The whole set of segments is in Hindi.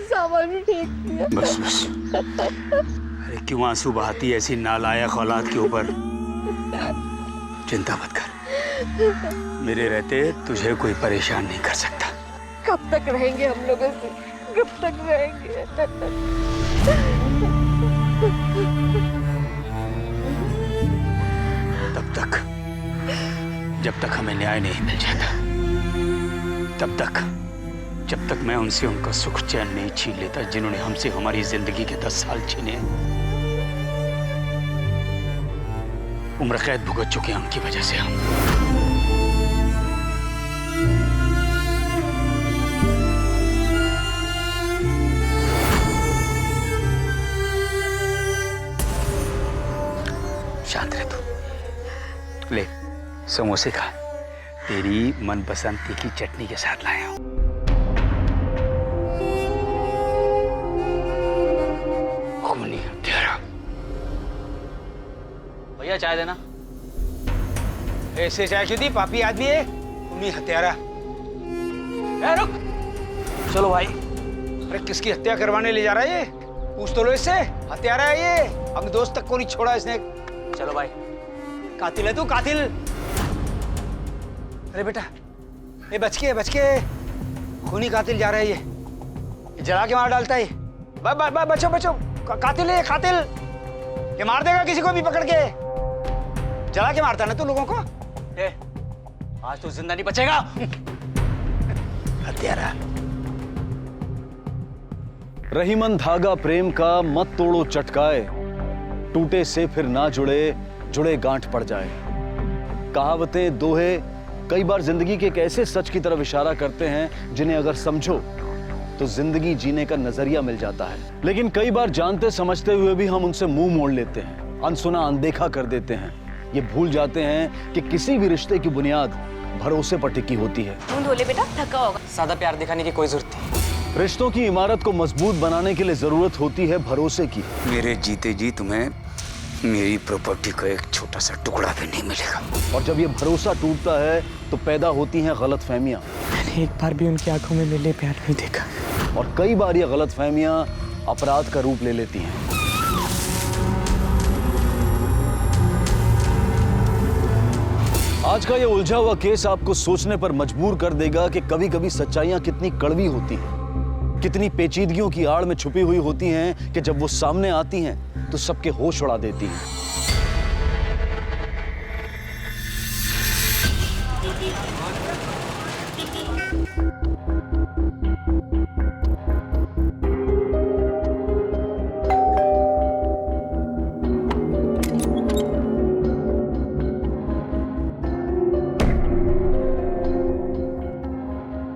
सामान भी फेंक दिया। बस बस, अरे क्यों आंसू बहाती है ऐसी नालायक औलाद के ऊपर? चिंता मत कर, मेरे रहते तुझे कोई परेशान नहीं कर सकता। कब तक रहेंगे हम लोग ऐसे? कब तक रहेंगे? तब तक जब तक हमें न्याय नहीं मिल जाता, तब तक जब तक मैं उनसे उनका सुख चैन नहीं छीन लेता जिन्होंने हमसे हमारी जिंदगी के 10 साल छीने। उम्र कैद भुगत चुके हैं उनकी वजह से हम। शांत रह तू, ले समोसे खा, तेरी मनपसंद तीखी चटनी के साथ लाया हूं। खूनी हत्यारा। भैया चाय देना। ऐसे चाय क्यों दी? पापी आदमी है, खूनी हत्यारा। रुक, चलो भाई। अरे किसकी हत्या करवाने ले जा रहा है ये? पूछ तो लो इससे, हत्यारा है ये। अपने दोस्त तक को नहीं छोड़ा इसने। चलो भाई, कातिल है तू, कातिल। अरे बेटा, ये बच के खूनी कातिल जा रहा है ये जला के मार डालता है। बचो बचो, कातिल है, कातिल। ये मार देगा किसी को भी पकड़ के। जला के मारता ना तू लोगों को। आज तो जिंदा नहीं बचेगा। हत्यारा। रहीमन धागा प्रेम का मत तोड़ो चटकाए, टूटे से फिर ना जुड़े, जुड़े गांठ पड़ जाए। कहावतें, दोहे कई बार जिंदगी के एक ऐसे सच की तरफ इशारा करते हैं जिन्हें अगर समझो तो जिंदगी जीने का नजरिया मिल जाता है। लेकिन कई बार जानते समझते हुए भी हम उनसे मुंह मोड़ लेते हैं, अनसुना अनदेखा कर देते हैं। ये भूल जाते हैं कि किसी भी रिश्ते की बुनियाद भरोसे पर टिकी होती है। मुंह धो ले बेटा, थका होगा। ज्यादा प्यार दिखाने की कोई जरूरत नहीं। रिश्तों की इमारत को मजबूत बनाने के लिए जरूरत होती है भरोसे की। मेरे जीते जी तुम्हें मेरी प्रॉपर्टी का एक छोटा सा टुकड़ा भी नहीं मिलेगा। और जब ये भरोसा टूटता है तो पैदा होती हैं गलतफहमियां। मैंने एक बार भी उनकी आंखों में मेरे लिए प्यार नहीं देखा। और कई बार ये गलतफहमियां अपराध का रूप ले लेती हैं। आज का ये उलझा हुआ केस आपको सोचने पर मजबूर कर देगा कि कभी कभी सच्चाइयां कितनी कड़वी होती हैं, कितनी पेचीदगियों की आड़ में छुपी हुई होती हैं कि जब वो सामने आती हैं तो सबके होश उड़ा देती हैं।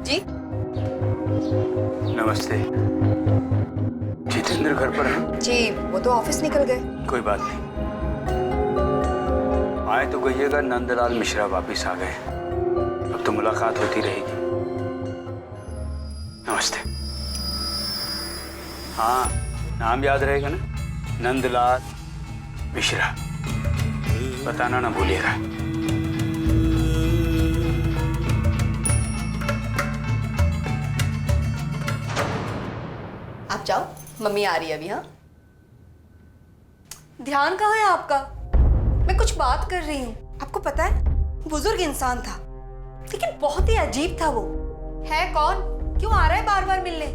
जी नमस्ते। जितेंद्र घर पर है? जी, वो तो ऑफिस निकल गए। कोई बात नहीं, आए तो कहिएगा नंदलाल मिश्रा वापिस आ गए। अब तो मुलाकात होती रहेगी। नमस्ते। हाँ, नाम याद रहेगा ना? नंदलाल मिश्रा। बताना ना भूलिएगा। आप जाओ, मम्मी आ रही है अभी। हाँ, ध्यान कहाँ है आपका? मैं कुछ बात कर रही हूँ। आपको पता है, बुजुर्ग इंसान था लेकिन बहुत ही अजीब था। वो है कौन? क्यों आ रहा है बार बार मिलने?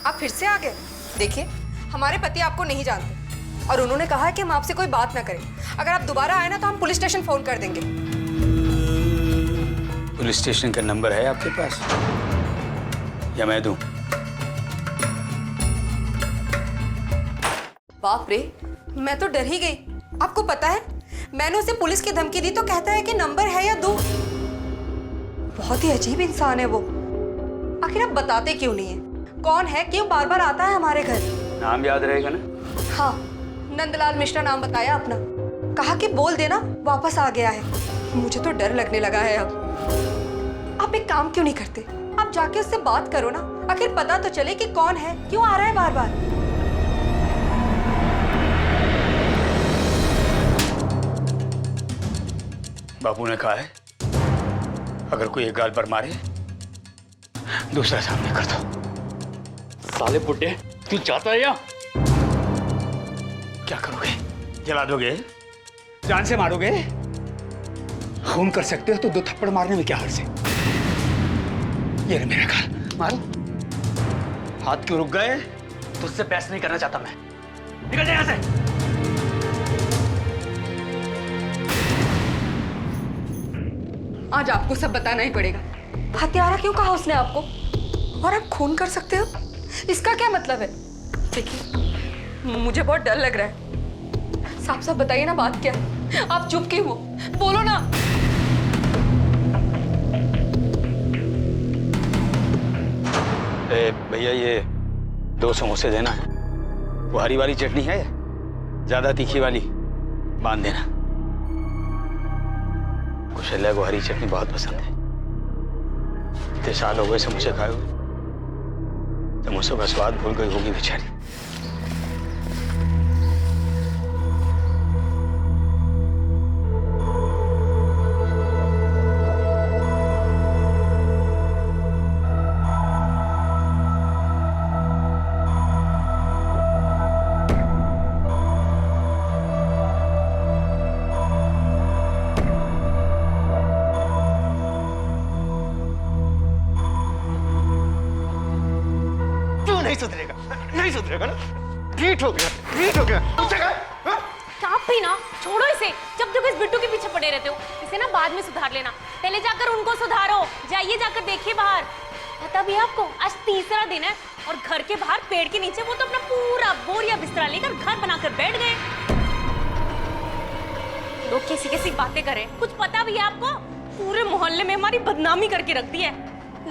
आप फिर से आ गए। देखिए, हमारे पति आपको नहीं जानते और उन्होंने कहा है कि हम आपसे कोई बात ना करें। अगर आप दोबारा आए ना तो हम पुलिस स्टेशन फोन कर देंगे। पुलिस स्टेशन का नंबर है आपके पास या मैं दूं? बाप रे, मैं तो डर ही गई। आपको पता है, मैंने उसे पुलिस की धमकी दी तो कहता है कि नंबर है या दो। बहुत ही अजीब इंसान है वो। आखिर आप बताते क्यों नहीं है? कौन है, क्यों बार बार आता है हमारे घर? नाम याद रहेगा ना? हाँ, नंदलाल मिश्रा नाम बताया अपना। कहा कि बोल देना वापस आ गया है। मुझे तो डर लगने लगा है अब। आप एक काम क्यों नहीं करते? आप जाके उससे बात करो ना, आखिर पता तो चले कि कौन है, क्यों आ रहा है बार बार। बापू ने कहा है अगर कोई एक गाल पर मारे दूसरा सामने कर दो। साले बुड्ढे, तू चाहता है या? क्या करोगे? जला दोगे? जान से मारोगे? खून कर सकते हो तो 2 थप्पड़ मारने में क्या हर्ज है? ये रहा मेरा गाल, मारो। हाथ क्यों रुक गए? तुझसे बहस नहीं करना चाहता मैं। निकल जा यहाँ से। आज आपको सब बताना ही पड़ेगा। हत्यारा क्यों कहा उसने आपको? और आप खून कर सकते हो, इसका क्या मतलब है? देखिए, मुझे बहुत डर लग रहा है। साफ साफ बताइए ना, बात क्या है? आप चुप क्यों हो? बोलो ना। भैया ये 2 समोसे देना है। वो हरी वाली चटनी है, ज्यादा तीखी वाली बांध देना। कुशल्या को हरी चटनी बहुत पसंद है। इतने साल हो गए समोसे खाए हुए, समोसों का स्वाद भूल गई होगी बेचारी। नहीं सुधरेगा ना? ठीक हो गया। आप भी ना छोड़ो इसे। जब तक इस बिट्टू के पीछे पड़े रहते हो, इसे ना बाद में सुधार लेना। पहले जाकर उनको सुधारो। जाइए, जाकर देखिए बाहर। पता भी है आपको, आज 3रा दिन है और घर के बाहर पेड़ के नीचे वो तो अपना पूरा बोरिया बिस्तरा लेकर घर बनाकर बैठ गए। लोग कैसी कैसी बातें करें, कुछ पता भी है आपको? पूरे मोहल्ले में हमारी बदनामी करके रख दी है।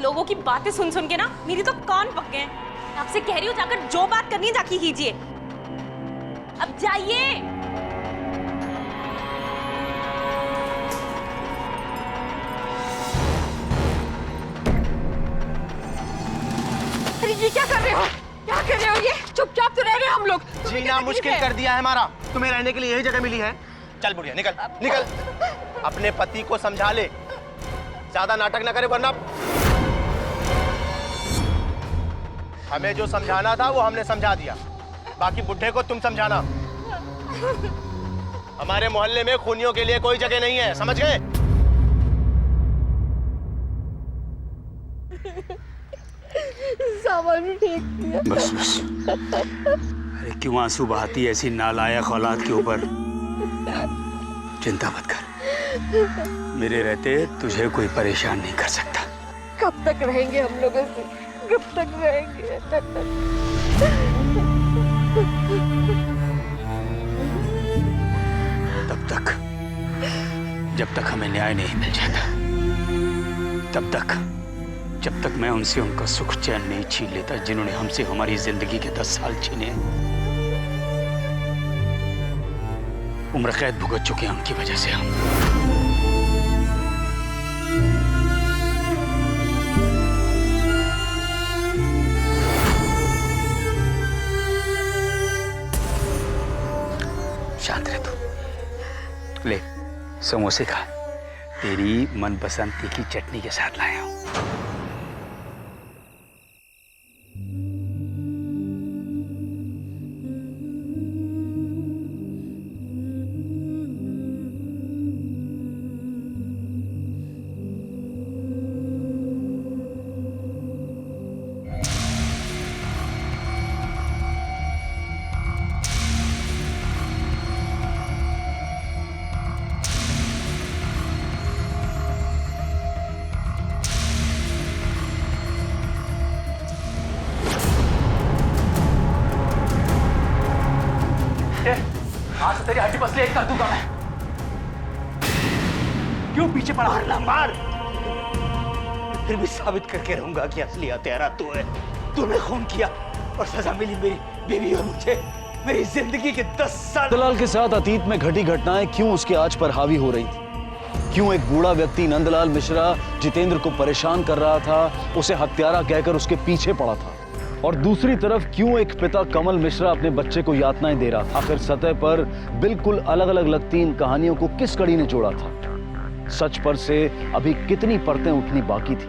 लोगों की बातें सुन सुन के ना मेरी तो कान पक गए। आपसे कह रही हूँ, जाकर जो बात करनी है जाके कीजिए। अब जाइए। अरे ये क्या कर रहे हो? क्या कर रहे हो? ये चुपचाप तो रह रहे हैं हम लोग। जीना मुश्किल कर दिया है हमारा। तुम्हें रहने के लिए यही जगह मिली है। चल बुढ़िया, निकल निकल। अपने पति को समझा ले, ज्यादा नाटक ना करे वरना। हमें जो समझाना था वो हमने समझा दिया, बाकी बुढ़े को तुम समझाना। हमारे मोहल्ले में खूनियों के लिए कोई जगह नहीं है, समझ गए? सामान ठीक किया। बस बस। अरे क्यों आंसू बहाती ऐसी नालायक औलाद के ऊपर? चिंता मत कर, मेरे रहते तुझे कोई परेशान नहीं कर सकता। कब तक रहेंगे हम लोग ऐसे? कब तक रहेंगे? तब तक जब तक हमें न्याय नहीं मिल जाता, तब तक जब तक मैं उनसे उनका सुख चैन नहीं छीन लेता जिन्होंने हमसे हमारी जिंदगी के 10 साल छीने। उम्र कैद भुगत चुके हैं उनकी वजह से हम। शांत रह तू। ले समोसे खा, तेरी मनपसंद तीखी चटनी के साथ लाया हूं। आज से तेरी हड्डी पसली एक कर दूंगा मैं। क्यों पीछे पड़ा? मारना मार, फिर भी साबित करके रहूंगा कि असली हत्यारा तू है। तूने खून किया और सजा मिली मेरी बीवी और मुझे। मेरी जिंदगी के 10 साल। नंदलाल के साथ अतीत में घटी घटनाएं क्यों उसके आज पर हावी हो रही थी? क्यों एक बूढ़ा व्यक्ति नंदलाल मिश्रा जितेंद्र को परेशान कर रहा था, उसे हत्यारा कहकर उसके पीछे पड़ा था? और दूसरी तरफ क्यों एक पिता कमल मिश्रा अपने बच्चे को यातनाएं दे रहा था? आखिर सतह पर बिल्कुल अलग अलग लगती इन कहानियों को किस कड़ी ने जोड़ा था? सच पर से अभी कितनी परतें उठनी बाकी थी।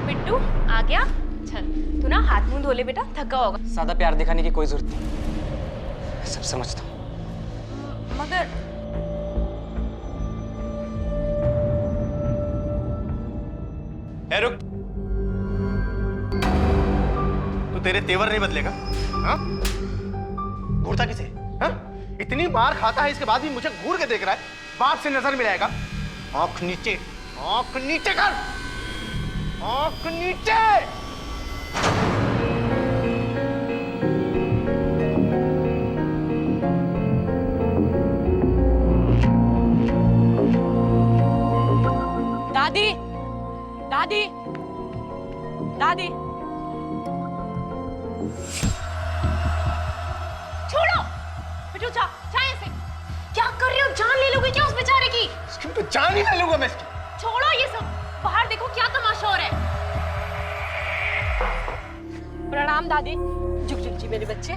बिट्टू आ गया। चल तू ना हाथ मुंह धो ले बेटा, थका होगा। ज्यादा प्यार दिखाने की कोई जरूरत नहीं, सब समझता हूँ। मगर रुक, तू तेरे तेवर नहीं बदलेगा? हाँ? घूरता किसे? हाँ? इतनी मार खाता है, इसके बाद भी मुझे घूर के देख रहा है। बाप से नजर मिलाएगा? आंख नीचे कर, आंख नीचे। दादी, दादी, दादी, छोड़ो बिट्टू, जा यहाँ से। क्या कर रहे हो? जान ले लोगे क्या उस बेचारे की? तो जान ही ना लूंगा मैं इसकी। छोड़ो ये सब, बाहर देखो क्या तमाशा हो रहा है। प्रणाम दादी। झुक झुक जी मेरे बच्चे।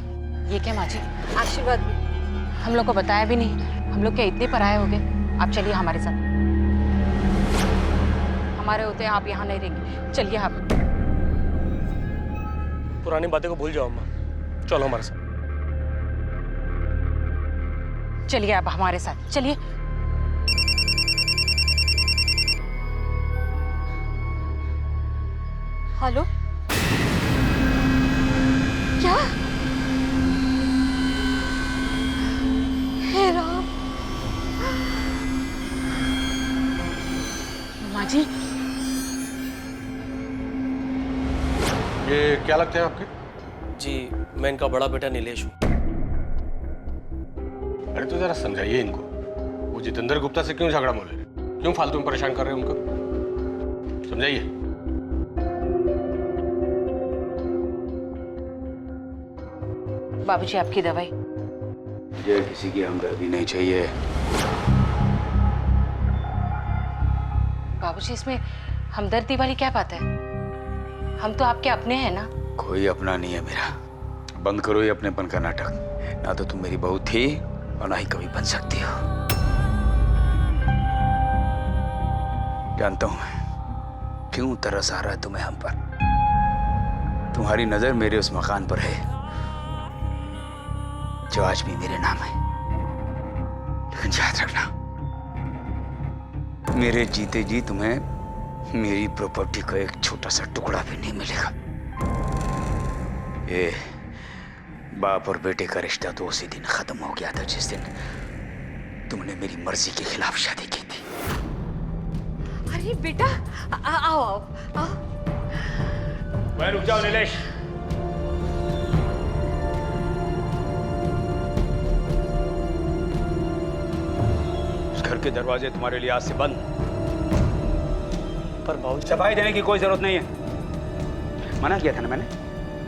ये क्या माँ जी, आशीर्वाद भी। हम लोग को बताया भी नहीं। हम लोग क्या इतने पराये हो गए? आप चलिए हमारे साथ। हमारे होते आप यहाँ नहीं रहेंगे, चलिए आप। पुरानी बातें को भूल जाओ अम्मा, चलो हमारे साथ। चलिए आप हमारे साथ, चलिए। हेलो, क्या? हे राम। माँ जी, ये क्या लगते हैं आपके? जी मैं इनका बड़ा बेटा नीलेश हूँ। अरे तो जरा समझाइए इनको, वो जितेंद्र गुप्ता से क्यों झगड़ा मोल रहे हैं? क्यों फालतू में परेशान कर रहे हैं उनको? समझाइए। बाबूजी आपकी दवाई। मुझे किसी की हमदर्दी नहीं चाहिए। बाबूजी इसमें हमदर्दी वाली क्या बात है? हम तो आपके अपने हैं ना। कोई अपना नहीं है मेरा। बंद करो ये अपनेपन का नाटक। ना तो तुम मेरी बहू थी और ना ही कभी बन सकती हो। जानता हूं मैं क्यों तरस आ रहा है तुम्हें हम पर। तुम्हारी नजर मेरे उस मकान पर है जो आज भी मेरे नाम है। लेकिन याद रखना, मेरे जीते जी तुम्हें मेरी प्रॉपर्टी का एक छोटा सा टुकड़ा भी नहीं मिलेगा। ये बाप और बेटे का रिश्ता तो उसी दिन खत्म हो गया था जिस दिन तुमने मेरी मर्जी के खिलाफ शादी की थी। अरे बेटा, आओ आओ आओ। वह रुक जाओ नीलेश। उस घर के दरवाजे तुम्हारे लिए आज से बंद। पर बाबूजी, सफाई देने की कोई जरूरत नहीं है। मना किया था ना मैंने,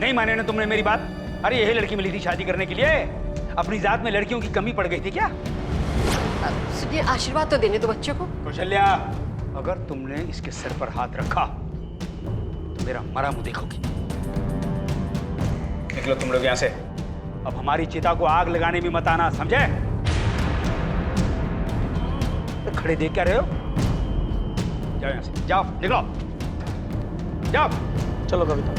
नहीं माने ना तुमने मेरी बात। अरे यही लड़की मिली थी शादी करने के लिए। अपनी जात में लड़कियों की कमी पड़ गई थी क्या? सुनिए, आशीर्वाद तो देने दो बच्चे को। कौशल्या, अगर तुमने इसके सर पर हाथ रखा तो मेरा मरा मुंह देखोगी। निकलो तुम लोग यहाँ से। अब हमारी चिता को आग लगाने में मत आना, समझे? तो खड़े देख क्या रहे हो? जाओ यहाँ से, जाओ, निकलो, जाओ। चलो कविता।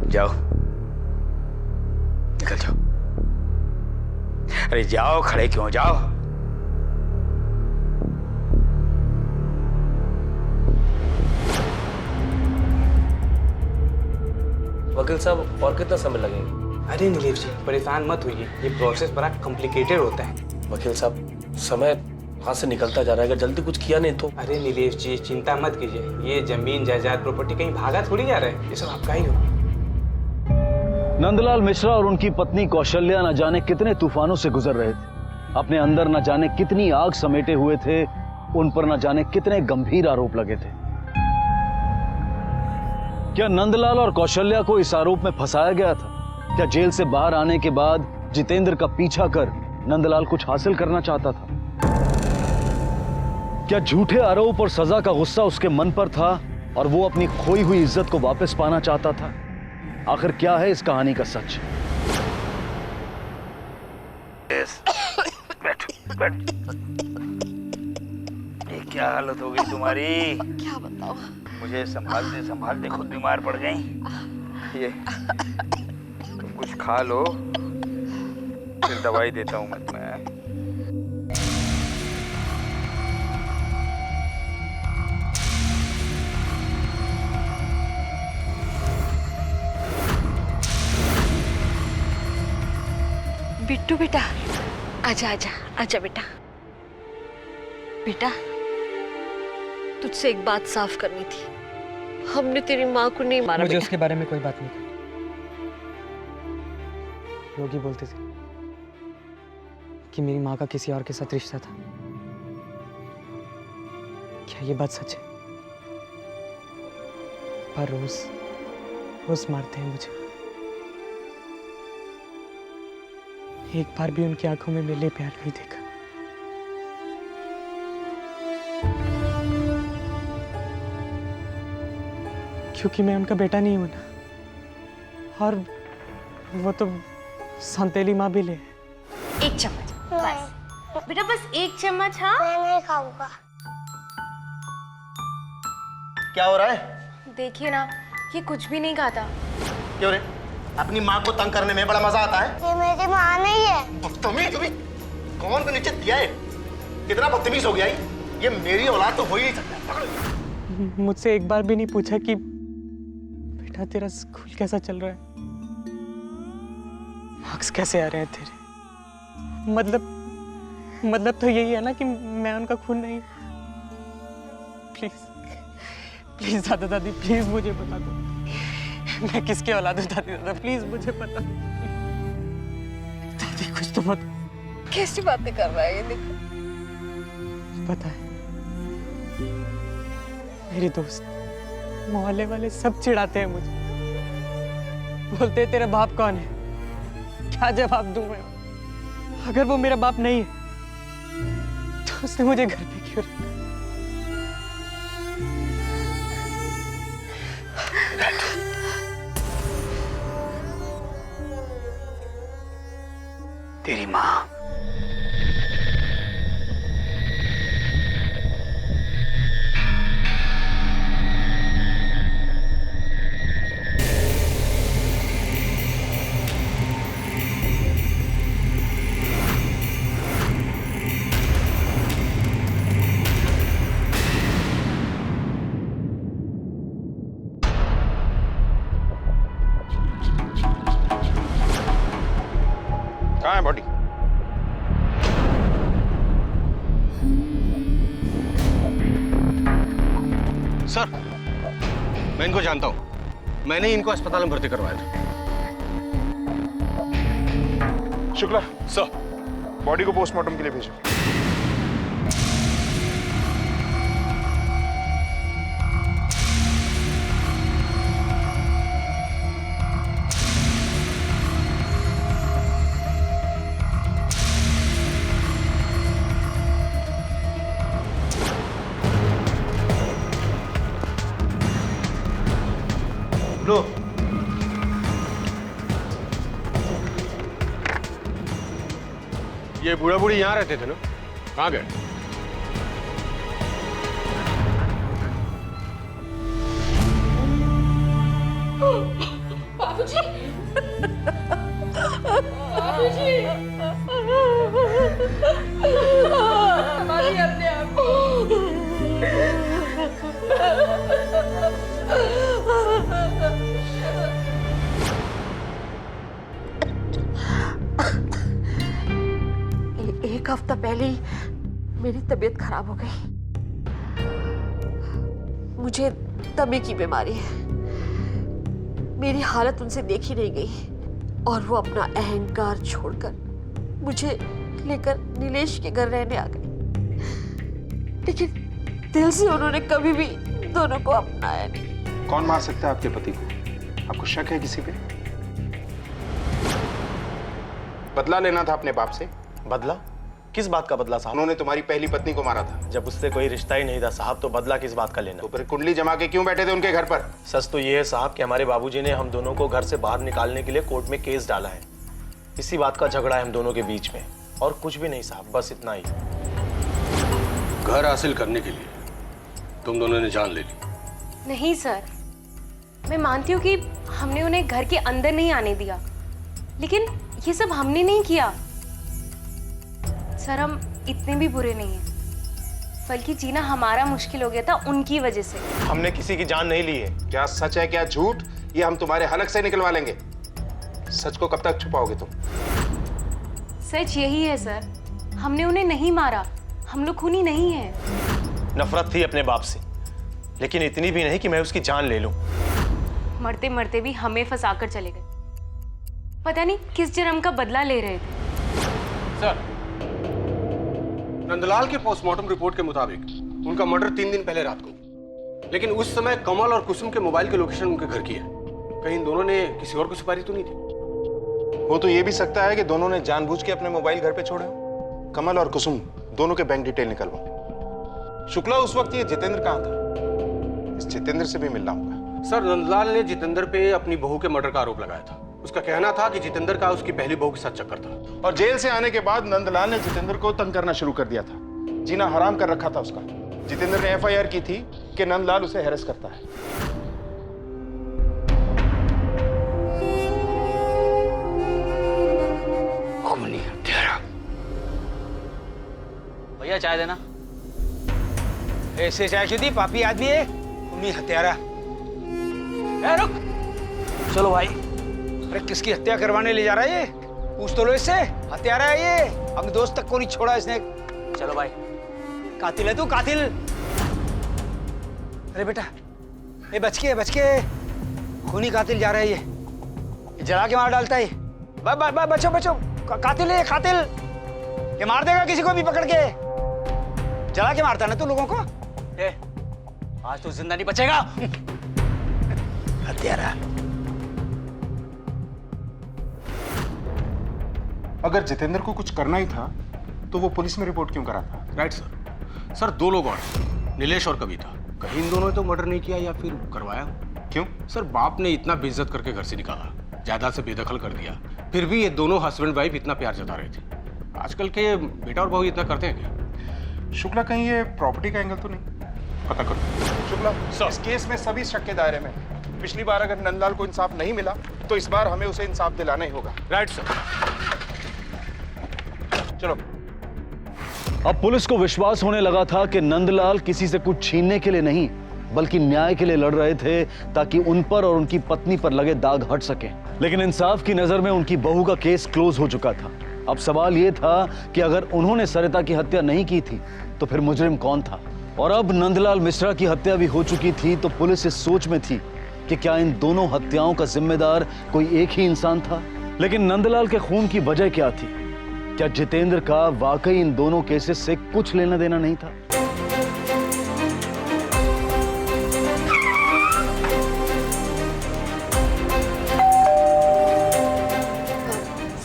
जाओ, निकल जाओ। अरे जाओ, खड़े क्यों? जाओ। वकील साहब, और कितना समय लगेगा? अरे नीलेश जी, परेशान मत होइए, ये प्रोसेस बड़ा कॉम्प्लिकेटेड होता है। वकील साहब, समय हाथ से निकलता जा रहा है, अगर जल्दी कुछ किया नहीं तो। अरे नीलेश जी, चिंता मत कीजिए, ये जमीन जायदाद प्रॉपर्टी कहीं भागा थोड़ी जा रहा है, ये सब आपका ही हो। नंदलाल मिश्रा और उनकी पत्नी कौशल्या न जाने कितने तूफानों से गुजर रहे थे। अपने अंदर न जाने कितनी आग समेटे हुए थे। उन पर न जाने कितने गंभीर आरोप लगे थे। क्या नंदलाल और कौशल्या को इस आरोप में फंसाया गया था? क्या जेल से बाहर आने के बाद जितेंद्र का पीछा कर नंदलाल कुछ हासिल करना चाहता था? क्या झूठे आरोप और सजा का गुस्सा उसके मन पर था और वो अपनी खोई हुई इज्जत को वापस पाना चाहता था? आखिर क्या है इस कहानी का सच? बैठ बैठ। ये क्या हालत हो गई तुम्हारी? क्या बताओ? मुझे संभालते संभालते खुद बीमार पड़ गई। ये तुम कुछ खा लो, फिर दवाई देता हूँ मैं तुम्हें। बिट्टू बेटा, आजा आजा आजा बेटा। बेटा, तुझसे एक बात साफ करनी थी। हमने तेरी माँ को नहीं मारा। मुझे बेटा। उसके बारे में कोई बात नहीं करनी। योगी बोलते थे कि मेरी माँ का किसी और के साथ रिश्ता था। क्या ये बात सच है? पर रोज रोज मारते हैं मुझे। एक बार भी उनकी आंखों में मेरे लिए प्यार नहीं देखा। क्योंकि मैं उनका बेटा नहीं हूं ना। और वो तो संतेली माँ भी ले। एक चम्मच बस बेटा, बस एक चम्मच। हाँ मैं नहीं खाऊंगा। क्या हो रहा है? देखिए ना, ये कुछ भी नहीं खाता। क्यों रे? अपनी माँ को तंग करने में बड़ा मजा आता है। ये मेरी माँ नहीं है। तुम्हें कौन को नीचे दिया है? कितना बदतमीज हो गया ये मेरी औलाद तो हो ही नहीं सकता। मुझसे एक बार भी नहीं पूछा कि बेटा तेरा स्कूल कैसा चल रहा है, मार्क्स कैसे आ रहे हैं तेरे। मतलब तो यही है ना कि मैं उनका खून नहीं। प्लीज प्लीज दादा दादी, प्लीज मुझे बता दो मैं किसके औलाद हूँ। दादी दादा प्लीज मुझे बता दो। दादी कुछ तो बता। कैसी बातें कर रहा है ये? देखो, पता है मेरे दोस्त मोहल्ले वाले सब चिढ़ाते हैं मुझे। बोलते हैं तेरा बाप कौन है? क्या जवाब दूं मैं? अगर वो मेरा बाप नहीं है तो उसने मुझे घर पे क्यों रखा? तेरी माँ कहाँ है बॉडी? सर, मैं इनको जानता हूं। मैंने ही इनको अस्पताल में भर्ती करवाया था। शुक्ला, सर, बॉडी को पोस्टमार्टम के लिए भेजो। लो। ये बूढ़ा बूढ़ी यहाँ रहते थे ना? कहाँ गए? बाबूजी, बाबूजी, हमारी अपने आप एक हफ्ता पहले ही मेरी तबीयत खराब हो गई। मुझे दमे की बीमारी है। मेरी हालत उनसे देखी नहीं गई और वो अपना अहंकार छोड़कर मुझे लेकर नीलेश के घर रहने आ गए। लेकिन दिल से उन्होंने कभी भी दोनों को अपनाया नहीं। कौन मार सकता है आपके पति को? आपको शक है किसी पे? बदला लेना था अपने बाप से। बदला? किस बात का बदला साहब? उन्होंने तुम्हारी पहली पत्नी को मारा था। जब उससे कोई रिश्ता ही नहीं था साहब, तो बदला किस बात का लेना? तो फिर कुंडली जमा के क्यों बैठे थे उनके घर पर? सच तो ये है साहब कि हमारे बाबूजी ने हम दोनों को घर से बाहर निकालने के लिए कोर्ट में केस डाला है। इसी बात का झगड़ा है हम दोनों के बीच में। और कुछ भी नहीं साहब, बस इतना ही। घर हासिल करने के लिए तुम दोनों ने जान ले ली। नहीं सर, मैं मानती हूँ कि हमने उन्हें घर के अंदर नहीं आने दिया, लेकिन ये सब हमने नहीं किया। सर, हम इतने भी बुरे नहीं हैं, बल्कि जीना हमारा मुश्किल हो गया था उनकी वजह से। हमने किसी की जान नहीं ली है। क्या सच है क्या झूठ, ये हम तुम्हारे हलक से निकलवा लेंगे। सच को कब तक छुपाओगे तुम? सच यही है सर, हमने उन्हें नहीं मारा, हम लोग खूनी नहीं हैं। नफरत थी अपने बाप से, लेकिन इतनी भी नहीं कि मैं उसकी जान ले लूं। मरते मरते भी हमें फंसाकर चले गए। पता नहीं किस जन्म का बदला ले रहे थे। सर, नंदलाल के पोस्टमार्टम रिपोर्ट के मुताबिक उनका मर्डर 3 दिन पहले रात को, लेकिन उस समय कमल और कुसुम के मोबाइल के लोकेशन उनके घर की है। कहीं इन दोनों ने किसी और को सुपारी तो नहीं दी? हो तो ये भी सकता है कि दोनों ने जानबूझ के अपने मोबाइल घर पे छोड़े हो। कमल और कुसुम दोनों के बैंक डिटेल निकलवाओ। शुक्ला, उस वक्त ये जितेंद्र कहाँ था? इस जितेंद्र से भी मिलना होगा। सर, नंदलाल ने जितेंद्र पे अपनी बहू के मर्डर का आरोप लगाया था। उसका कहना था कि जितेंद्र का उसकी पहली बहू के साथ चक्कर था। और जेल से आने के बाद नंदलाल ने जितेंद्र को तंग करना शुरू कर दिया था, जीना हराम कर रखा था उसका। जितेंद्र ने FIR की थी कि नंदलाल उसे हैरेस करता है। खूनी हत्यारा। भैया चाय देना। ऐसे चाय शुद्धि पापी आदमी है, खूनी हत्यारा। रुक, चलो भाई। अरे किसकी हत्या करवाने ले जा रहा है ये? पूछ तो लो इससे, हत्यारा है ये। अपने दोस्त तक को नहीं छोड़ा इसने। चलो भाई। कातिल है तू, कातिल। अरे बेटा, ये बच के खूनी कातिल जा रहा है ये जला के मार डालता है। बचो बचो, कातिल है, कातिल। ये मार देगा किसी को भी पकड़ के। जला के मारता ना तू लोगों को। आज तो जिंदा नहीं बचेगा। हत्यारा। अगर जितेंद्र को कुछ करना ही था तो वो पुलिस में रिपोर्ट क्यों करा था? Right sir. सर, 2 लोग और, नीलेश और कविता। कहीं इन दोनों ने तो मर्डर नहीं किया या फिर करवाया? क्यों? सर, बाप ने इतना बेइज्जत करके घर से निकाला, जायदाद से बेदखल कर दिया, फिर भी ये दोनों हस्बैंड वाइफ इतना प्यार जता रहे थे। आजकल के बेटा और बहू इतना करते हैं क्या? शुक्ला, कहीं ये प्रॉपर्टी का एंगल तो नहीं? पता करो। शुक्ला, इस केस में सभी शक के दायरे में। पिछली बार अगर नंदलाल को इंसाफ नहीं मिला तो इस बार हमें उसे इंसाफ दिलाना ही होगा। Right sir. चलो। अब पुलिस को विश्वास होने लगा था कि नंदलाल किसी से कुछ छीनने के लिए नहीं, बल्कि न्याय के लिए लड़ रहे थे, ताकि उन पर और उनकी पत्नी पर लगे दाग हट सके। लेकिन इंसाफ की नजर में उनकी बहू का केस क्लोज हो चुका था। अब सवाल यह था कि अगर उन्होंने सरिता की हत्या नहीं की थी तो फिर मुजरिम कौन था? और अब नंदलाल मिश्रा की हत्या भी हो चुकी थी, तो पुलिस इस सोच में थी कि क्या इन दोनों हत्याओं का जिम्मेदार कोई एक ही इंसान था। लेकिन नंदलाल के खून की वजह क्या थी? क्या जितेंद्र का वाकई इन दोनों केसेस से कुछ लेना देना नहीं था?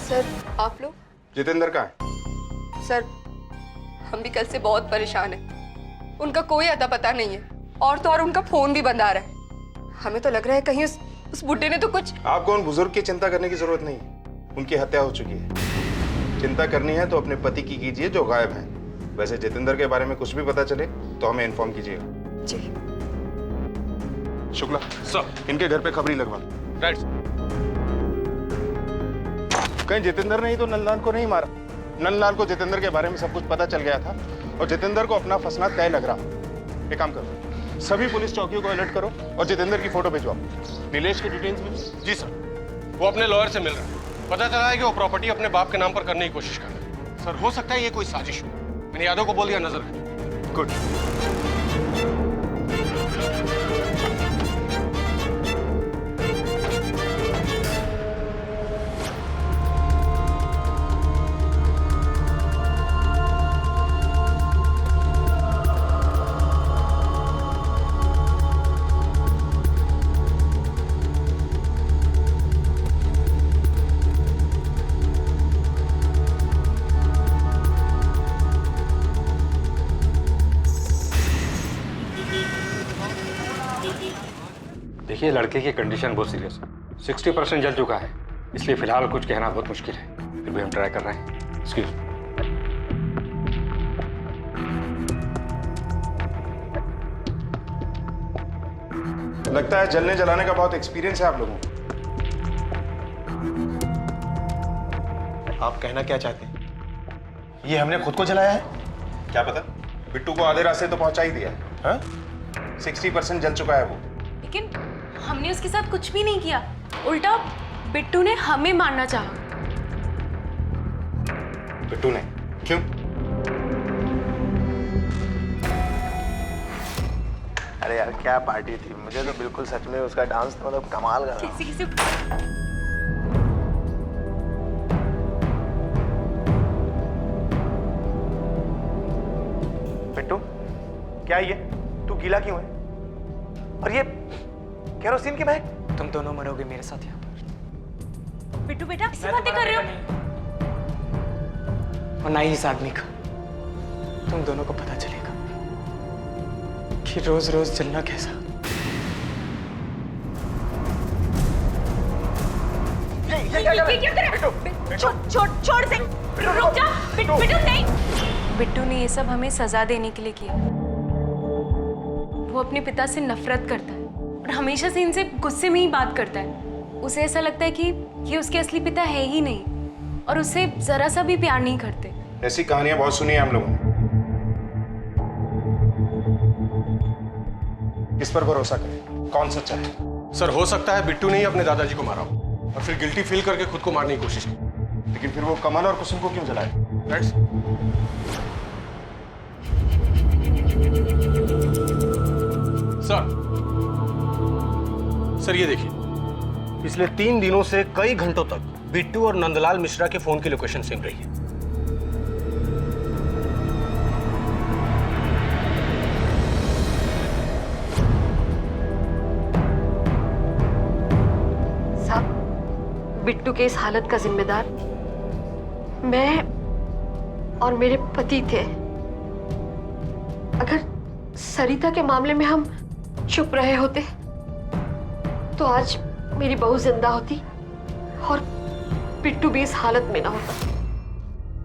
सर, आप लोग? जितेंद्र कहाँ है? सर, हम भी कल से बहुत परेशान हैं। उनका कोई अता पता नहीं है, और तो और उनका फोन भी बंद आ रहा है। हमें तो लग रहा है कहीं उस बुड्ढे ने तो कुछ। आपको उन बुजुर्ग की चिंता करने की जरूरत नहीं, उनकी हत्या हो चुकी है। चिंता करनी है तो अपने पति की कीजिए जो गायब हैं। वैसे जितेंद्र के बारे में कुछ भी पता चले तो हमें इन्फॉर्म कीजिएगा। जी। शुक्ला सर, इनके घर पे खबरी लगवा। राइट। कहीं जितेंद्र ने ही तो नंदलाल को नहीं मारा। नंदलाल को जितेंद्र के बारे में सब कुछ पता चल गया था और जितेंद्र को अपना फंसना तय लग रहा। एक काम करो, सभी पुलिस चौकियों को अलर्ट करो और जितेंद्र की फोटो भिजवाओ। नीलेश की डिटेल्स भी। जी सर, वो अपने लॉयर से मिल रहा है। पता चला है कि वो प्रॉपर्टी अपने बाप के नाम पर करने की कोशिश कर रहा है। सर, हो सकता है ये कोई साजिश हो। मैंने यादव को बोल दिया नजर रखने। गुड। देखिए, लड़के की कंडीशन बहुत सीरियस है। 60% जल चुका है, इसलिए फिलहाल कुछ कहना बहुत मुश्किल है। फिर भी हम ट्राई कर रहे हैं। एक्सक्यूज। लगता है जलने जलाने का बहुत एक्सपीरियंस है आप लोगों को। आप कहना क्या चाहते हैं? ये हमने खुद को जलाया है? क्या पता, बिट्टू को आधे रास्ते तो पहुंचा ही दिया है। हाँ? 60% जल चुका है वो। लेकिन हमने उसके साथ कुछ भी नहीं किया, उल्टा बिट्टू ने हमें मारना चाहा। बिट्टू ने? क्यों? अरे यार क्या पार्टी थी, मुझे तो बिल्कुल सच में उसका डांस तो मतलब कमाल का। किसी बिट्टू क्या ये, तू गीला क्यों है? और ये केरोसिन की महक? तुम दोनों मरोगे मेरे साथ यहाँ पर। बिट्टू बेटा किससे बातें कर रहे हो? और ना ही इस आदमी का। तुम दोनों को पता चलेगा कि रोज रोज जलना कैसा। ये क्या कर रहा है? छोड़ से, रुक जा। बिट्टू नहीं। बिट्टू ने ये सब हमें सजा देने के लिए किया। वो अपने पिता से नफरत करता है और हमेशा से इनसे गुस्से में ही बात करता है। उसे ऐसा लगता है कि ये उसके असली पिता है ही नहीं और उससे जरा सा भी प्यार नहीं करते। ऐसी कहानियां बहुत सुनी है हम लोगों ने। किस पर भरोसा करें? कौन सच्चा है? सर हो सकता है बिट्टू ने ही अपने दादाजी को मारा हो और फिर गिल्टी फील करके खुद को मारने की कोशिश की। लेकिन फिर वो कमल और कुसुम को क्यों जलाए? सर ये देखिए, पिछले 3 दिनों से कई घंटों तक बिट्टू और नंदलाल मिश्रा के फोन की लोकेशन सिम रही है। बिट्टू के इस हालत का जिम्मेदार मैं और मेरे पति थे। अगर सरिता के मामले में हम चुप रहे होते तो आज मेरी बहू जिंदा होती और बिट्टू भी इस हालत में ना होता।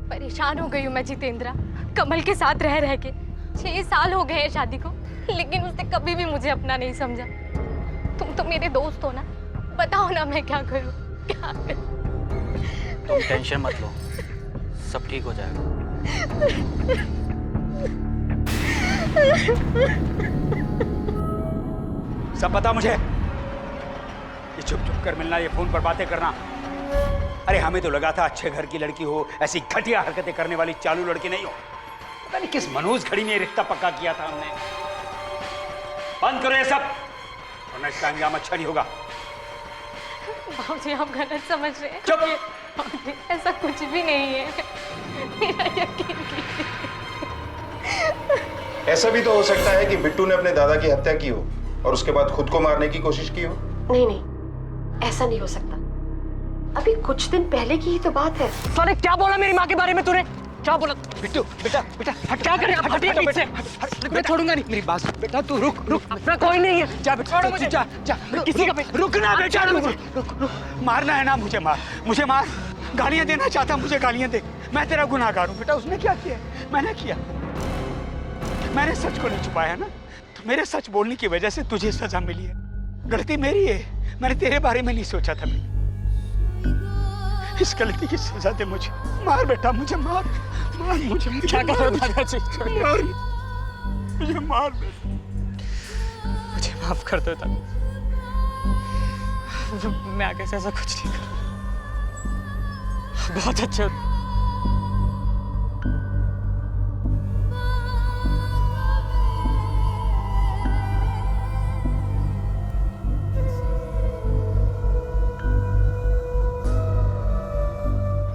परेशान हो गई हूँ मैं जितेंद्रा, कमल के साथ रह रह के। 6 साल हो गए हैं शादी को, लेकिन उसने कभी भी मुझे अपना नहीं समझा। तुम तो मेरे दोस्त हो ना, बताओ ना मैं क्या करूँ। तुम टेंशन मत लो, सब ठीक हो जाएगा। सब पता मुझे। ये चुप चुप कर मिलना, ये फोन पर बातें करना। अरे हमें तो लगा था अच्छे घर की लड़की हो, ऐसी घटिया हरकतें करने वाली चालू लड़की नहीं हो। पता नहीं किस मनोज घड़ी में ये रिश्ता पक्का किया था हमने। बंद करो ये सब, वरना इसका अंजाम अच्छा नहीं होगा। बाबूजी आप गलत समझ रहे हैं। चुप। बाबूजी ऐसा कुछ भी नहीं है, मेरा यकीन कीजिए। ऐसा भी तो हो सकता है कि बिट्टू ने अपने दादा की हत्या की हो और उसके बाद खुद को मारने की कोशिश की हो। नहीं, ऐसा नहीं हो सकता। अभी कुछ दिन पहले की ही तो बात है। साले क्या बोला मेरी माँ के बारे में तूने? क्या बोला? बिट्टू बेटा हट, क्या कर रहे हो? हटिए पीछे। मैं छोड़ूंगा नहीं, मेरी बात सुन। बेटा तू रुक, अपना कोई नहीं है। जा बेटा, छोड़ो मुझे। जा किसी का रुकना बेटा, रुक। मारना है ना मुझे, मुझे मार। गालियां देना चाहता, मुझे गालियां दे। मैं तेरा गुनाहगार हूँ बेटा। उसने क्या किया? मैंने किया। मैंने सच को नहीं छुपाया ना, तो मेरे सच बोलने की वजह से तुझे सजा मिली है। गलती मेरी है, मैंने तेरे बारे में नहीं सोचा था। मैं इस गलती की सजा दे मुझे। मार बेटा, मुझे मार मुझे। क्या कर रहे हो दादाजी? मार मुझे, मार बेटा। मुझे माफ कर दो दादा, मैं आगे से ऐसा कुछ नहीं करूँगा। बहुत अच्छे हो।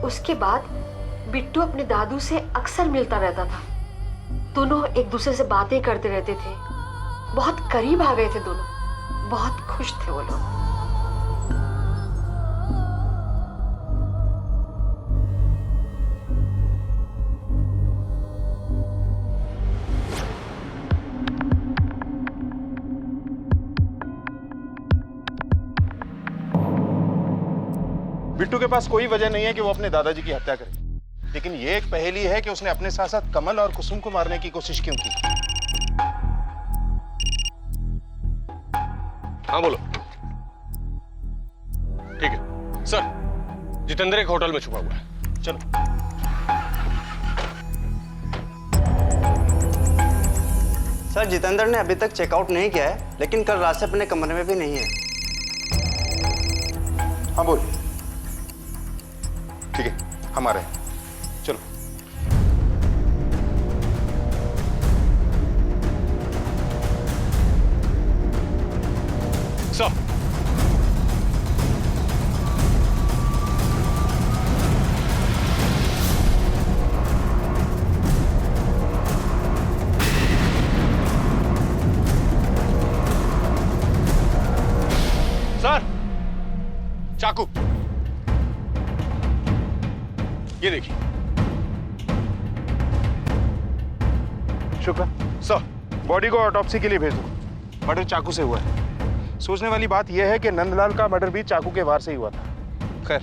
उसके बाद बिट्टू अपने दादू से अक्सर मिलता रहता था। दोनों एक दूसरे से बातें करते रहते थे। बहुत करीब आ गए थे दोनों। बहुत खुश थे वो लोग। बिट्टू के पास कोई वजह नहीं है कि वो अपने दादाजी की हत्या करे, लेकिन ये एक पहेली है कि उसने अपने साथ साथ कमल और कुसुम को मारने की कोशिश क्यों की। हाँ बोलो। ठीक है सर, जितेंद्र एक होटल में छुपा हुआ है। चलो। सर जितेंद्र ने अभी तक चेकआउट नहीं किया है, लेकिन कल रात से अपने कमरे में भी नहीं है। हाँ बोल। ठीक है, हम आ रहे हैं। चलो। सर सर, चाकू ये देखिए। शुक्र। सर, बॉडी को ऑटोप्सी के लिए भेज दो। मर्डर चाकू से हुआ है। सोचने वाली बात यह है कि नंदलाल का मर्डर भी चाकू के वार से ही हुआ था। खैर,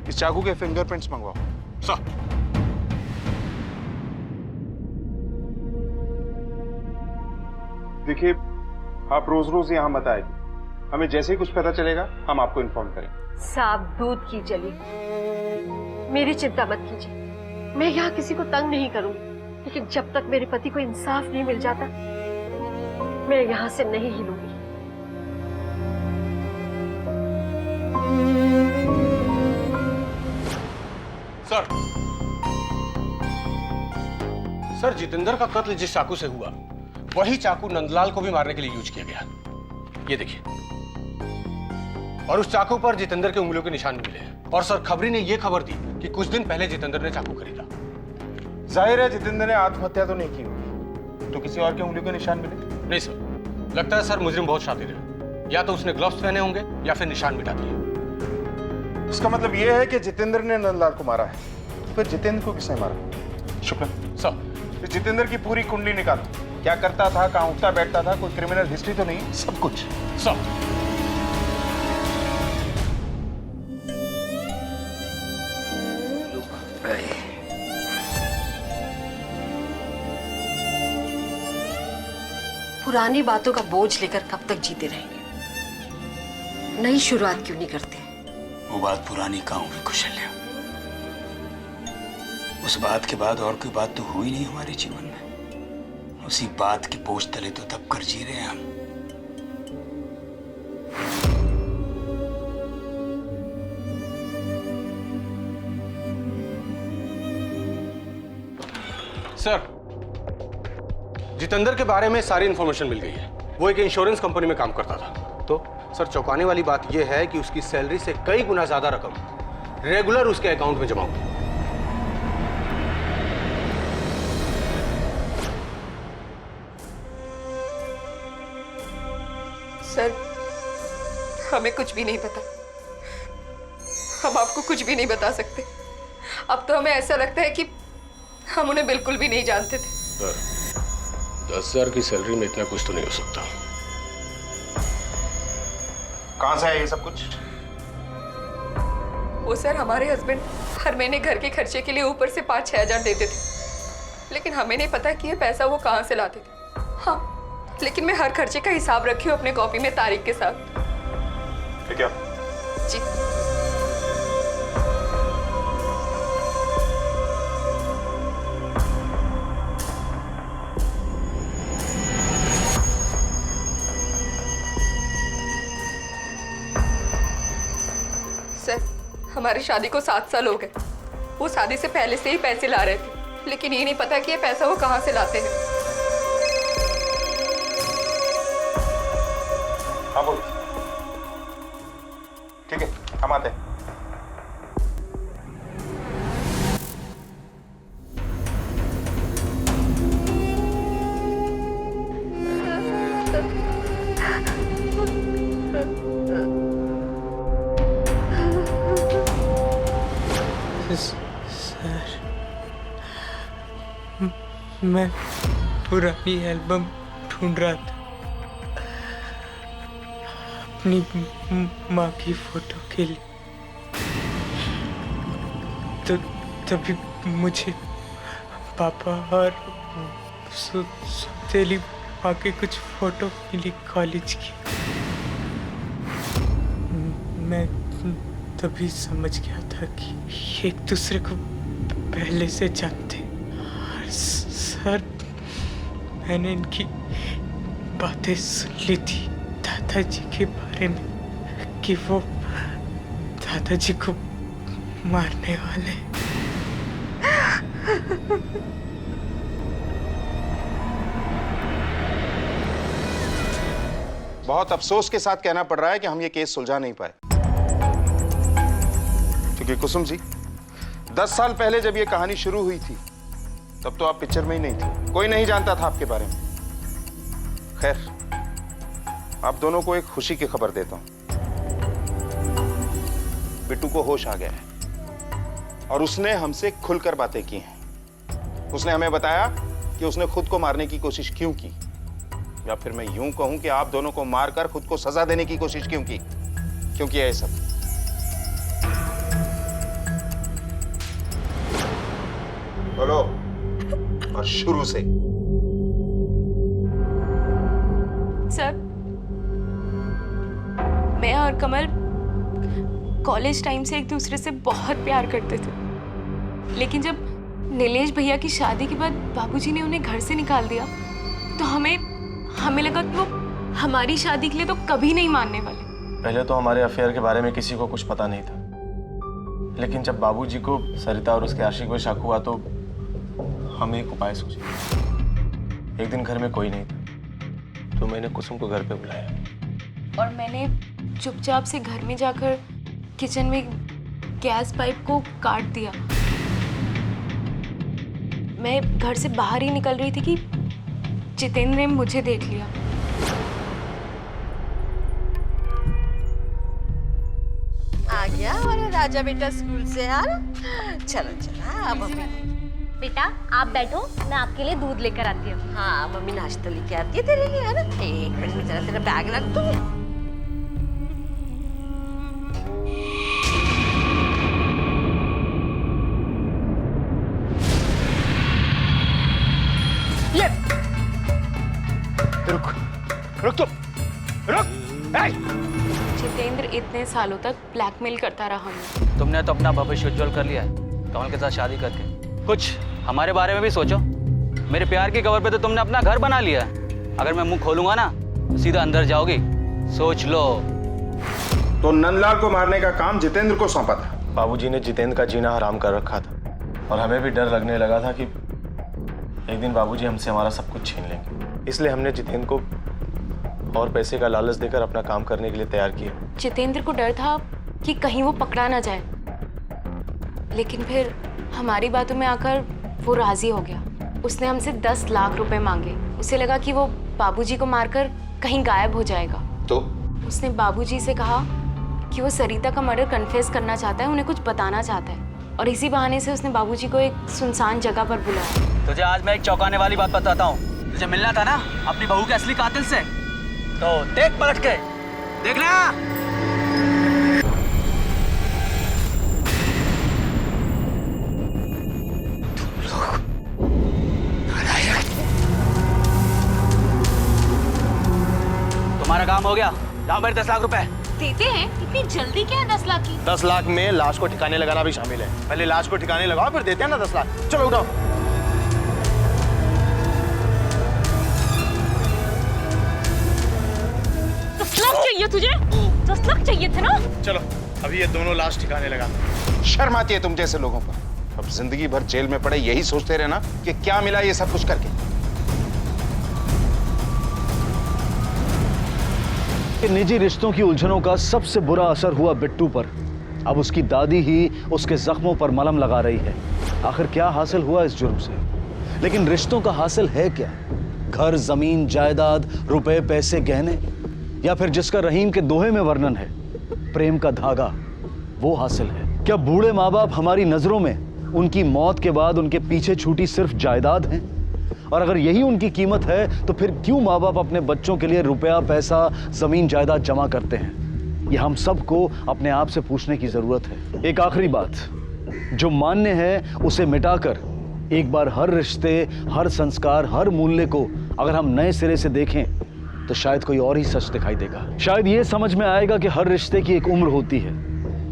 इस चाकू के फिंगरप्रिंट्स मंगवाओ। सर। देखिए, आप रोज रोज यहाँ मत आएगी। हमें जैसे ही कुछ पता चलेगा हम आपको इन्फॉर्म करेंगे। साहब दूध की जली, मेरी चिंता मत कीजिए। मैं यहाँ किसी को तंग नहीं करूंगी, लेकिन जब तक मेरे पति को इंसाफ नहीं मिल जाता मैं यहाँ से नहीं हिलूंगी। सर, सर जितेंद्र का कत्ल जिस चाकू से हुआ वही चाकू नंदलाल को भी मारने के लिए यूज किया गया। ये देखिए, और उस चाकू पर जितेंद्र के उंगलियों के निशान भी मिले। और सर खबरी ने यह खबर दी कि कुछ दिन पहले जितेंद्र ने चाकू खरीदा। जाहिर है जितेंद्र ने आत्महत्या तो नहीं की होगी, तो किसी और के उंगलियों के निशान मिले? नहीं सर, लगता है सर मुजरिम बहुत शातिर है। या तो उसने ग्लव्स पहने होंगे या फिर निशान मिटा दिए। इसका मतलब यह है कि जितेंद्र ने नंदलाल को मारा है। तो फिर जितेंद्र को किसने मारा? शुक्ला सर, इस जितेंद्र की पूरी कुंडली निकालो। क्या करता था, कहाँ उठता बैठता था, कोई क्रिमिनल हिस्ट्री तो नहीं? सब कुछ। सर। पुरानी बातों का बोझ लेकर कब तक जीते रहेंगे? नई शुरुआत क्यों नहीं करते? वो बात पुरानी कहाँ हुई कौशल्या? उस बात के बाद और कोई बात तो हुई नहीं हमारे जीवन में। उसी बात के बोझ तले तो दब कर जी रहे हैं हम। सर, जितेंद्र के बारे में सारी इंफॉर्मेशन मिल गई है। वो एक इंश्योरेंस कंपनी में काम करता था। तो सर चौंकाने वाली बात यह है कि उसकी सैलरी से कई गुना ज्यादा रकम रेगुलर उसके अकाउंट में जमा हुई। सर, हमें कुछ भी नहीं पता। हम आपको कुछ भी नहीं बता सकते। अब तो हमें ऐसा लगता है कि हम उन्हें बिल्कुल भी नहीं जानते थे। सर, 10,000 की सैलरी में इतना कुछ तो नहीं हो सकता। कहां से है ये सब कुछ? वो सर, हमारे हस्बैंड हर महीने घर के खर्चे के लिए ऊपर से 5-6 हज़ार देते थे, लेकिन हमें नहीं पता कि ये पैसा वो कहाँ से लाते थे। हाँ, लेकिन मैं हर खर्चे का हिसाब रखी हूँ अपने कॉपी में तारीख के साथ। ठीक है जी। सर, हमारी शादी को 7 साल हो गए। वो शादी से पहले से ही पैसे ला रहे थे, लेकिन ये नहीं पता कि ये पैसा वो कहाँ से लाते हैं। हाँ बोल। ठीक है, हम आते हैं। सर, मैं पुरानी एल्बम ढूंढ रहा था अपनी माँ की फोटो के लिए, तो तभी मुझे पापा और सौतेली माँ की कुछ फोटो मिली कॉलेज की। मैं तभी समझ गया था कि ये एक दूसरे को पहले से जानते। और सर, मैंने इनकी बातें सुन ली थी दादाजी के बारे में कि वो दादाजी को मारने वाले। बहुत अफसोस के साथ कहना पड़ रहा है कि हम ये केस सुलझा नहीं पाए, क्योंकि कुसुम जी 10 साल पहले जब ये कहानी शुरू हुई थी तब तो आप पिक्चर में ही नहीं थे, कोई नहीं जानता था आपके बारे में। खैर, आप दोनों को एक खुशी की खबर देता हूं। बिट्टू को होश आ गया है और उसने हमसे खुलकर बातें की हैं। उसने हमें बताया कि उसने खुद को मारने की कोशिश क्यों की, या फिर मैं यूं कहूं कि आप दोनों को मारकर खुद को सजा देने की कोशिश क्यों की, क्यों किया ये सब। बोलो, और शुरू से। सर, मैं और कमल कॉलेज टाइम से एक दूसरे से बहुत प्यार करते थे, लेकिन जब नीलेश भैया की शादी के बाद बाबूजी ने उन्हें घर से निकाल दिया तो हमें लगा कि वो हमारी शादी के लिए तो कभी नहीं मानने वाले। पहले तो हमारे अफेयर के बारे में किसी को कुछ पता नहीं था, लेकिन जब बाबूजी को सरिता और उसके आशिक पर शक हुआ तो हम एक उपाय सोचे। एक दिन घर में कोई नहीं था तो मैंने कुसुम को घर पे बुलाया और मैंने चुपचाप से घर में जाकर किचन में गैस पाइप को काट दिया। मैं घर से बाहर ही निकल रही थी कि जितेंद्र ने मुझे देख लिया। आ गया हमारा राजा बेटा स्कूल से। यार चलो चलो, अब बेटा आप बैठो, मैं आपके लिए दूध लेकर आती हूँ। हाँ, मम्मी नाश्ता लेके आती है तेरे लिए, है ना। एक मिनट में जरा तेरा बैग रख दूँ। रुक तो, रुक। जितेंद्र इतने सालों तक ब्लैकमेल करता रहा हमें। तुमने तो अपना भविष्य उज्जवल कर लिया है कमल के साथ शादी करके। कुछ हमारे बारे में भी सोचो। मेरे प्यार की खबर पे तो तुमने अपना घर बना लिया है। अगर मैं मुंह खोलूंगा ना तो सीधा अंदर जाओगी, सोच लो। तो नंदलाल को मारने का काम जितेंद्र को सौंपा था। बाबूजी ने जितेंद्र का जीना हराम कर रखा था और हमें भी डर लगने लगा था कि एक दिन बाबूजी हमसे हमारा सब कुछ छीन लेंगे। इसलिए हमने जितेंद्र को और पैसे का लालच देकर अपना काम करने के लिए तैयार किया। जितेंद्र को डर था कि कहीं वो पकड़ा ना जाए, लेकिन फिर हमारी बातों में आकर वो राजी हो गया। उसने हमसे 10 लाख रुपए मांगे। उसे लगा कि वो बाबूजी को मारकर कहीं गायब हो जाएगा। तो उसने बाबूजी से कहा कि वो सरिता का मर्डर कन्फेस करना चाहता है, उन्हें कुछ बताना चाहता है, और इसी बहाने से उसने बाबूजी को एक सुनसान जगह पर बुलाया। तुझे आज मैं एक चौंकाने वाली बात बताता हूँ। तुझे मिलना था ना अपनी बहू के असली कातिल से, तो देख पलट के, देखना। तुम्हारा काम हो गया, लाओ मेरे 10 लाख रुपए। देते हैं? इतनी जल्दी क्या है 10 लाख की? 10 लाख में लाश को ठिकाने लगाना भी शामिल है। पहले लाश को ठिकाने लगाओ, फिर देते हैं ना 10 लाख। चलो उठाओ। 10 लाख चाहिए तुझे? 10 लाख चाहिए थे ना? चलो अभी ये दोनों लाश ठिकाने लगा। शर्म आती है तुम जैसे लोगों पर। अब जिंदगी भर जेल में पड़े यही सोचते रहना कि क्या मिला ये सब कुछ करके। निजी रिश्तों की उलझनों का सबसे बुरा असर हुआ बिट्टू पर। अब उसकी दादी ही उसके जख्मों पर मलहम लगा रही है। आखिर क्या हासिल हुआ इस जुर्म से? लेकिन रिश्तों का हासिल है क्या? घर, जमीन, जायदाद, रुपए, पैसे, गहने, या फिर जिसका रहीम के दोहे में वर्णन है, प्रेम का धागा, वो हासिल है? क्या बूढ़े माँ बाप हमारी नजरों में उनकी मौत के बाद उनके पीछे छूटी सिर्फ जायदाद है? और अगर यही उनकी कीमत है तो फिर क्यों माँ बाप अपने बच्चों के लिए रुपया, पैसा, जमीन, जायदाद जमा करते हैं? ये हम सबको अपने आप से पूछने की जरूरत है। एक आखिरी बात, जो मान्य है उसे मिटाकर एक बार हर रिश्ते, हर संस्कार, हर मूल्य को अगर हम नए सिरे से देखें तो शायद कोई और ही सच दिखाई देगा। शायद ये समझ में आएगा कि हर रिश्ते की एक उम्र होती है,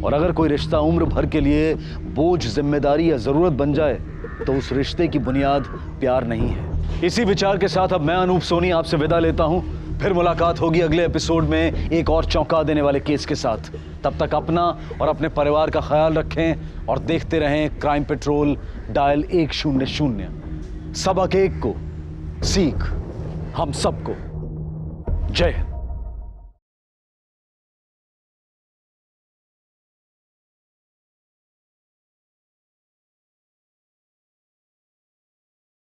और अगर कोई रिश्ता उम्र भर के लिए बोझ, जिम्मेदारी या जरूरत बन जाए तो उस रिश्ते की बुनियाद प्यार नहीं है। इसी विचार के साथ अब मैं अनूप सोनी आपसे विदा लेता हूं। फिर मुलाकात होगी अगले एपिसोड में एक और चौंका देने वाले केस के साथ। तब तक अपना और अपने परिवार का ख्याल रखें और देखते रहें क्राइम पेट्रोल डायल 100। सबक एक को, सीख हम सबको। जय हिंद।